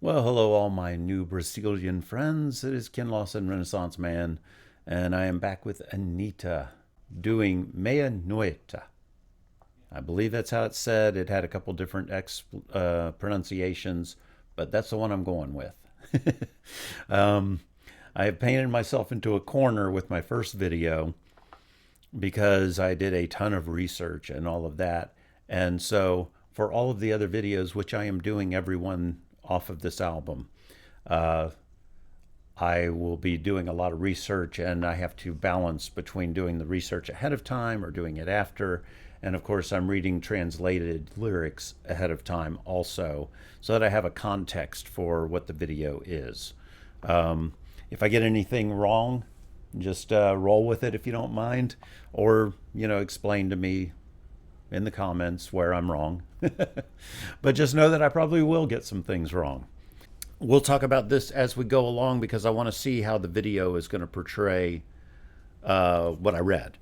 Well, hello, all my new Brazilian friends. It is Ken Lawson, Renaissance Man, and I am back with Anitta doing Meia Noite. I believe that's how it's said. It had a couple different pronunciations, but that's the one I'm going with. um, I have painted myself into a corner with my first video because I did a ton of research and all of that. And so for all of the other videos, which I am doing every one off of this album, I will be doing a lot of research, and I have to balance between doing the research ahead of time or doing it after. And of course, I'm reading translated lyrics ahead of time also, so that I have a context for what the video is. If I get anything wrong, just roll with it if you don't mind, or explain to me in the comments where I'm wrong. But just know that I probably will get some things wrong. We'll talk about this as we go along because I want to see how the video is going to portray what I read.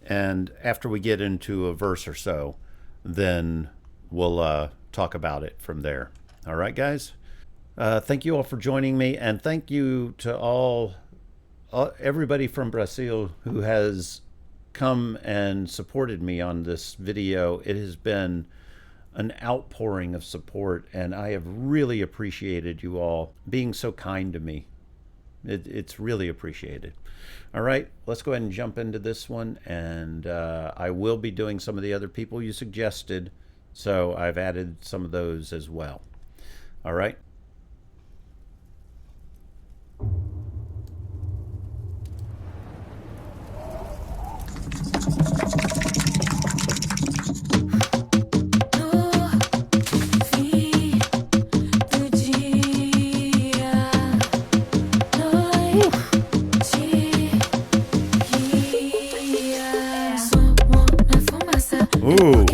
And after we get into a verse or so, then we'll talk about it from there. All right, guys? Thank you all for joining me, and thank you to everybody from Brazil who has come and supported me on this video. It has been an outpouring of support, and I have really appreciated you all being so kind to me. It's really appreciated. All right, let's go ahead and jump into this one, and I will be doing some of the other people you suggested, so I've added some of those as well. All right. Ooh.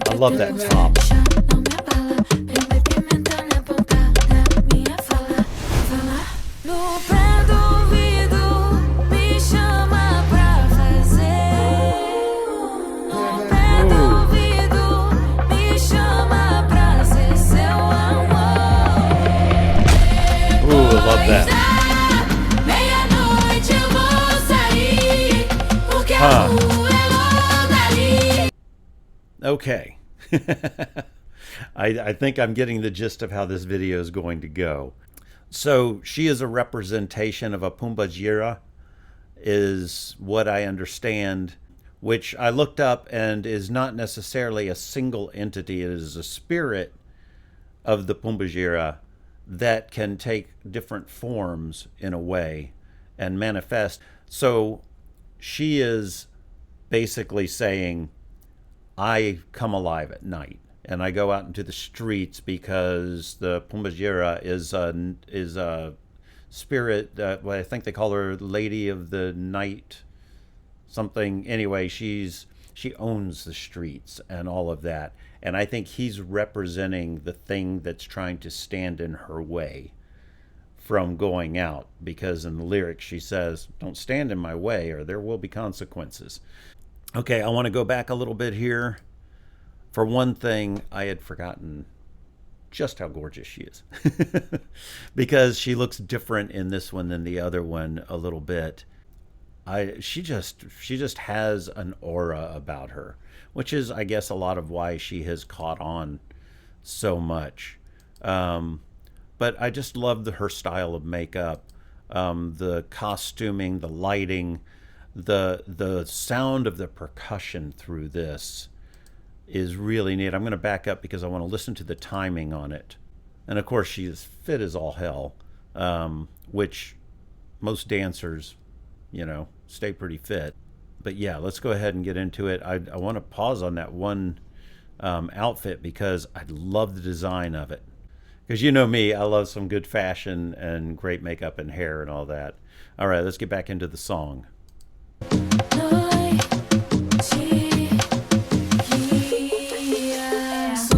I love that top. Ooh, I love that. Okay. I think I'm getting the gist of how this video is going to go. So she is a representation of a Pombagira, is what I understand, which I looked up and is not necessarily a single entity. It is a spirit of the Pombagira that can take different forms in a way and manifest. So she is basically saying, I come alive at night and I go out into the streets because the Pombagira is a spirit. Well, I think they call her Lady of the Night, something. Anyway, she owns the streets and all of that. And I think he's representing the thing that's trying to stand in her way from going out, because in the lyrics she says, don't stand in my way or there will be consequences. Okay, I want to go back a little bit here. For one thing, I had forgotten just how gorgeous she is because she looks different in this one than the other one a little bit. She just has an aura about her, which is, I guess, a lot of why she has caught on so much. But I just love her style of makeup, the costuming, the lighting, the sound of the percussion through this is really neat. I'm going to back up because I want to listen to the timing on it. And of course, she is fit as all hell, which most dancers, stay pretty fit. But yeah, let's go ahead and get into it. I want to pause on that one outfit because I love the design of it. Because you know me, I love some good fashion and great makeup and hair and all that. All right, let's get back into the song.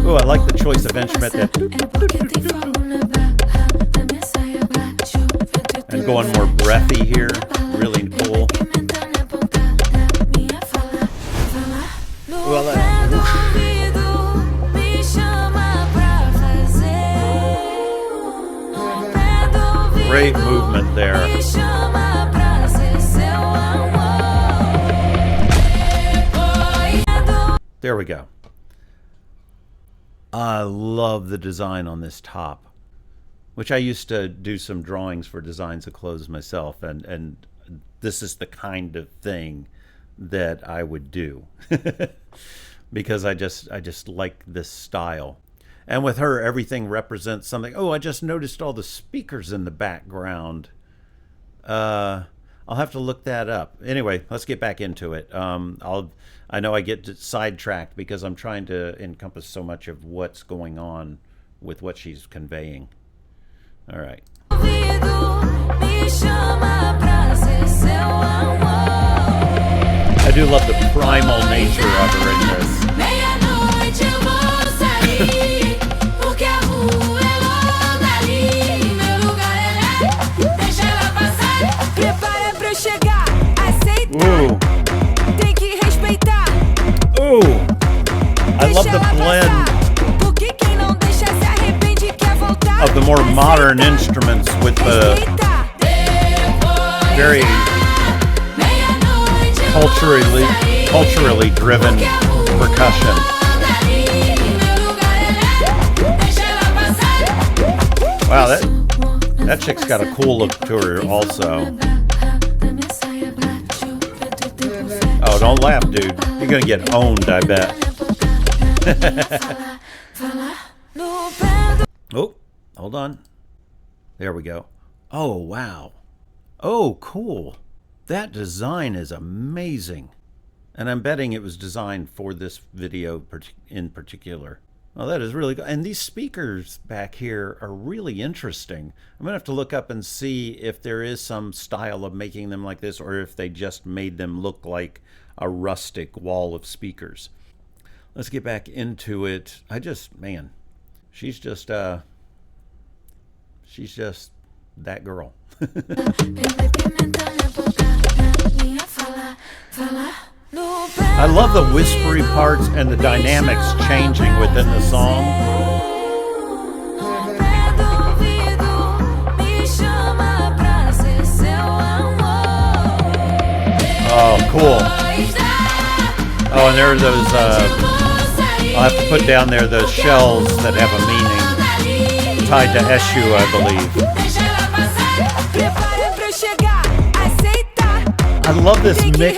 Oh, I like the choice of instrument and going more breathy here. Really cool. Well, Great movement there. There we go. I love the design on this top, which I used to do some drawings for designs of clothes myself, and this is the kind of thing that I would do because I just like this style. And with her, everything represents something. Oh, I just noticed all the speakers in the background. I'll have to look that up. Anyway, let's get back into it. I know I get sidetracked because I'm trying to encompass so much of what's going on with what she's conveying. All right. I do love the primal nature of her in this. Ooh. Ooh. I love the blend of the more modern instruments with the very culturally driven percussion. Wow, that chick's got a cool look to her also. Oh, don't laugh, dude. You're gonna get owned, I bet. Oh, hold on. There we go. Oh, wow. Oh, cool. That design is amazing. And I'm betting it was designed for this video in particular. Well, that is really good. And these speakers back here are really interesting. I'm going to have to look up and see if there is some style of making them like this, or if they just made them look like a rustic wall of speakers. Let's get back into it. Man, she's just that girl. I love the whispery parts and the dynamics changing within the song. Oh, cool. Oh, and there are those, I'll have to put down there those shells that have a meaning tied to Eshu, I believe. I love this mix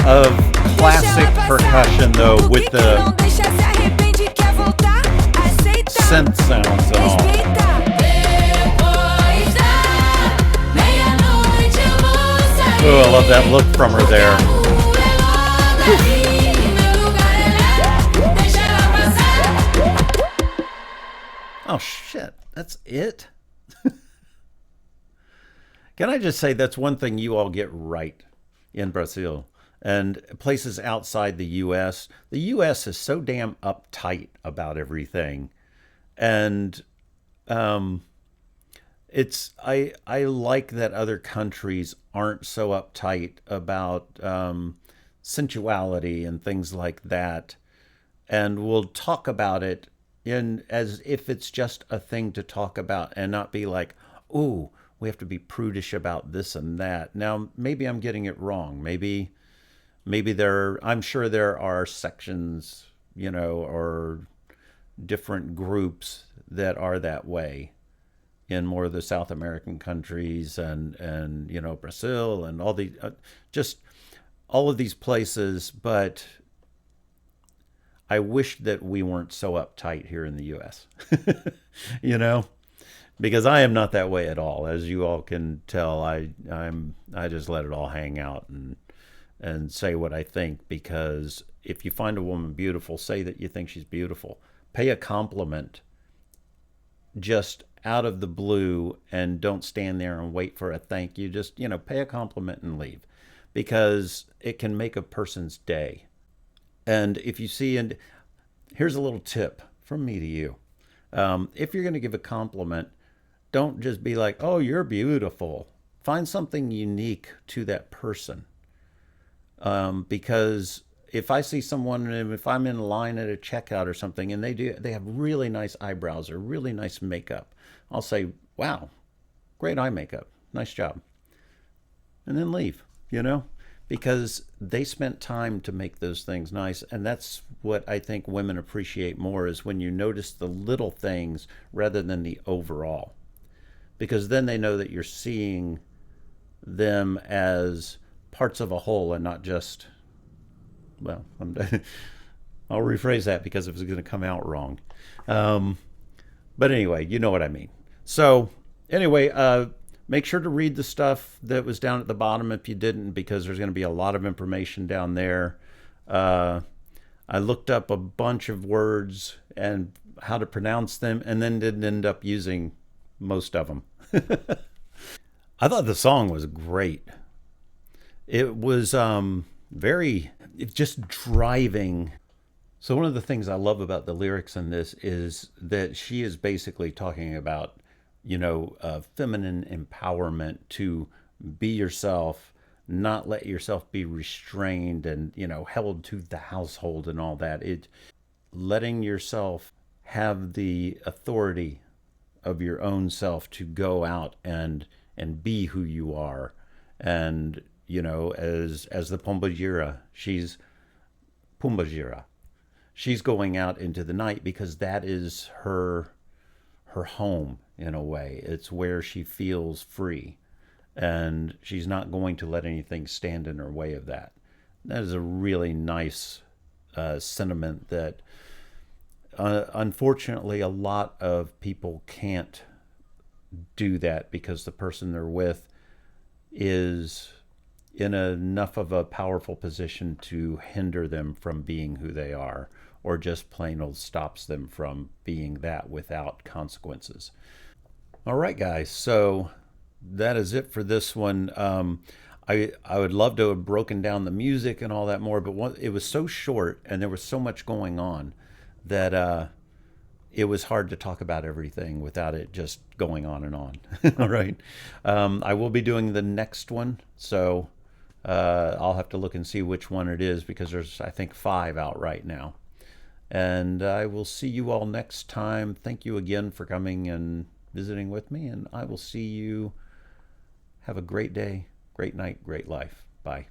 of classic percussion, though, with the synth sounds and all. Oh, I love that look from her there. Oh, shit. That's it? Can I just say that's one thing you all get right in Brazil and places outside the U.S. The U.S. is so damn uptight about everything. And I like that other countries aren't so uptight about sensuality and things like that. And we'll talk about it as if it's just a thing to talk about and not be like, ooh, we have to be prudish about this and that. Now, maybe I'm getting it wrong. Maybe I'm sure there are sections, or different groups that are that way in more of the South American countries and Brazil and all the just all of these places. But I wish that we weren't so uptight here in the U.S. Because I am not that way at all. As you all can tell, I just let it all hang out and say what I think, because if you find a woman beautiful, say that you think she's beautiful. Pay a compliment just out of the blue, and don't stand there and wait for a thank you. Just, pay a compliment and leave, because it can make a person's day. And if you see, and here's a little tip from me to you. If you're going to give a compliment, don't just be like, oh, you're beautiful. Find something unique to that person. Because if I see someone, if I'm in line at a checkout or something, and they have really nice eyebrows or really nice makeup, I'll say, "Wow, great eye makeup, nice job," and then leave. You know, because they spent time to make those things nice, and that's what I think women appreciate more is when you notice the little things rather than the overall, because then they know that you're seeing them as parts of a whole and not just, well, I'll rephrase that because it was going to come out wrong. Um, but anyway, you know what I mean. So anyway, make sure to read the stuff that was down at the bottom if you didn't, because there's going to be a lot of information down there. Uh, I looked up a bunch of words and how to pronounce them, and then didn't end up using most of them. I thought the song was great. It was very just driving. So one of the things I love about the lyrics in this is that she is basically talking about, feminine empowerment to be yourself, not let yourself be restrained and, held to the household and all that. It letting yourself have the authority of your own self to go out and be who you are. And, as the Pombagira, she's going out into the night because that is her home in a way. It's where she feels free, and she's not going to let anything stand in her way of that. That is a really nice sentiment that unfortunately a lot of people can't do that because the person they're with is in enough of a powerful position to hinder them from being who they are, or just plain old stops them from being that without consequences. All right, guys. So that is it for this one. I would love to have broken down the music and all that more, but it was so short and there was so much going on that it was hard to talk about everything without it just going on and on. All right. I will be doing the next one, so I'll have to look and see which one it is because there's, I think, 5 out right now. And I will see you all next time. Thank you again for coming and visiting with me, and I will see you. Have a great day, great night, great life. Bye.